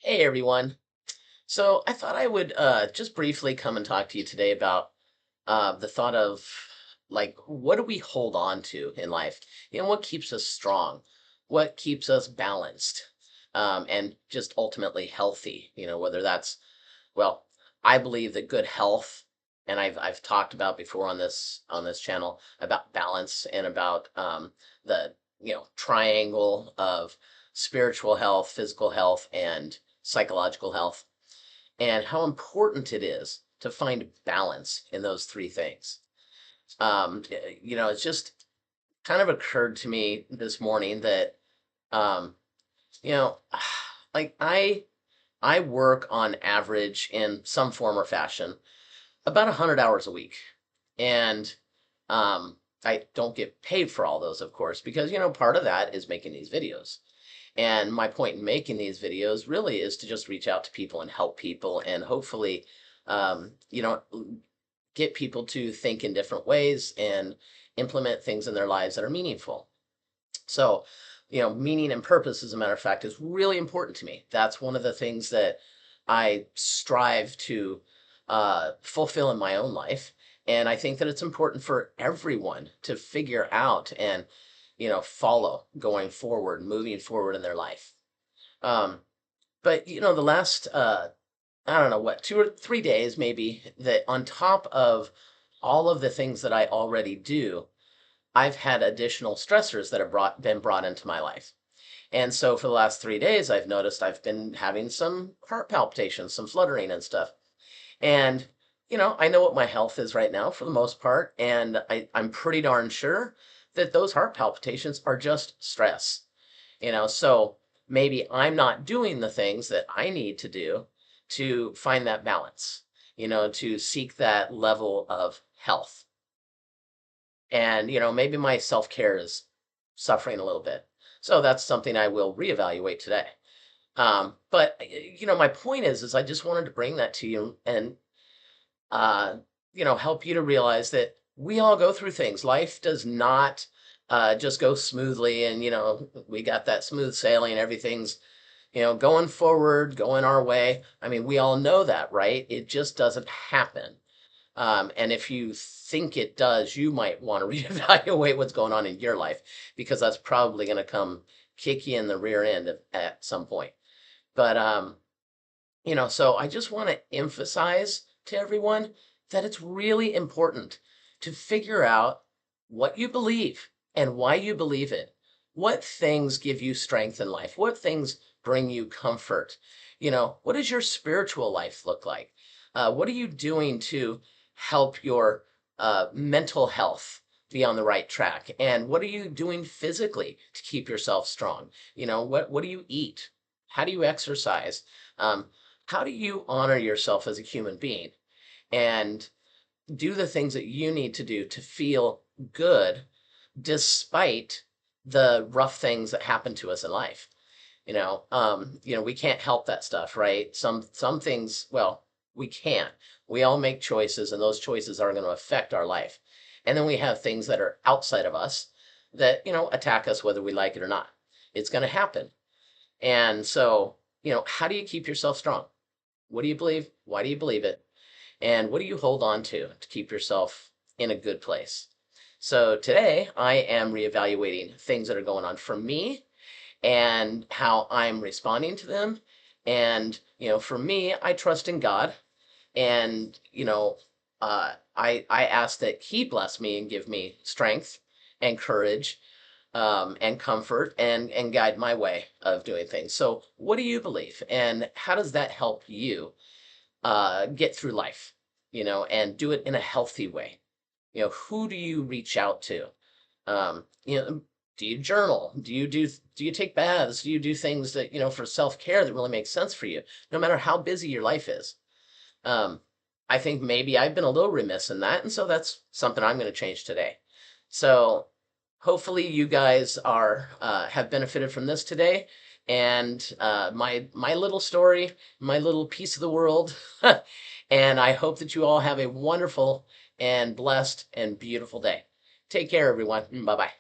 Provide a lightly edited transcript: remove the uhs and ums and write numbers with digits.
Hey everyone. So I thought I would just briefly come and talk to you today about the thought of like what do we hold on to in life? What keeps us strong? What keeps us balanced? And just ultimately healthy? Whether that's well, I believe that good health, and I've talked about before on this channel about balance and about the triangle of spiritual health, physical health, and psychological health, and how important it is to find balance in those three things. It's just kind of occurred to me this morning that um, you know, like I work on average in some form or fashion about 100 hours a week. And I don't get paid for all those, of course, because, part of that is making these videos. And my point in making these videos really is to just reach out to people and help people and hopefully, um, you know, get people to think in different ways and implement things in their lives that are meaningful. So, meaning and purpose, as a matter of fact, is really important to me. That's one of the things that I strive to fulfill in my own life. And I think that it's important for everyone to figure out and, follow going forward, moving forward in their life. Um, but, the last, I don't know what, 2 or 3 days maybe, that on top of all of the things that I already do, I've had additional stressors that have been brought into my life. And so for the last 3 days, I've noticed I've been having some heart palpitations, some fluttering and stuff. And, I know what my health is right now for the most part. And I'm pretty darn sure that those heart palpitations are just stress, so maybe I'm not doing the things that I need to do to find that balance, to seek that level of health. And, maybe my self care is suffering a little bit. So that's something I will reevaluate today. But my point is I just wanted to bring that to you and, uh, help you to realize that we all go through things. Life does not just go smoothly and, we got that smooth sailing. Everything's, going forward, going our way. I mean, we all know that, right? It just doesn't happen. And if you think it does, you might want to reevaluate what's going on in your life because that's probably going to come kick you in the rear end at some point. But so I just want to emphasize to everyone that it's really important to figure out what you believe and why you believe it. What things give you strength in life? What things bring you comfort? What does your spiritual life look like? What are you doing to help your mental health be on the right track? And what are you doing physically to keep yourself strong? What do you eat? How do you exercise? Um, how do you honor yourself as a human being and do the things that you need to do to feel good despite the rough things that happen to us in life? We can't help that stuff, right? Some things, well, we can't. We all make choices, and those choices are going to affect our life. And then we have things that are outside of us that, attack us whether we like it or not. It's going to happen. And so, how do you keep yourself strong? What do you believe? Why do you believe it? And what do you hold on to keep yourself in a good place? So today I am reevaluating things that are going on for me and how I'm responding to them. And, for me, I trust in God. And, I ask that He bless me and give me strength and courage and comfort and guide my way of doing things. So, what do you believe? And how does that help you get through life, and do it in a healthy way? Who do you reach out to? You know, do you journal? Do you take baths? Do you do things that, for self-care that really makes sense for you, no matter how busy your life is? Um, I think maybe I've been a little remiss in that, and so that's something I'm going to change today. So hopefully you guys are have benefited from this today, and my little story, my little piece of the world, and I hope that you all have a wonderful and blessed and beautiful day. Take care, everyone. Bye bye.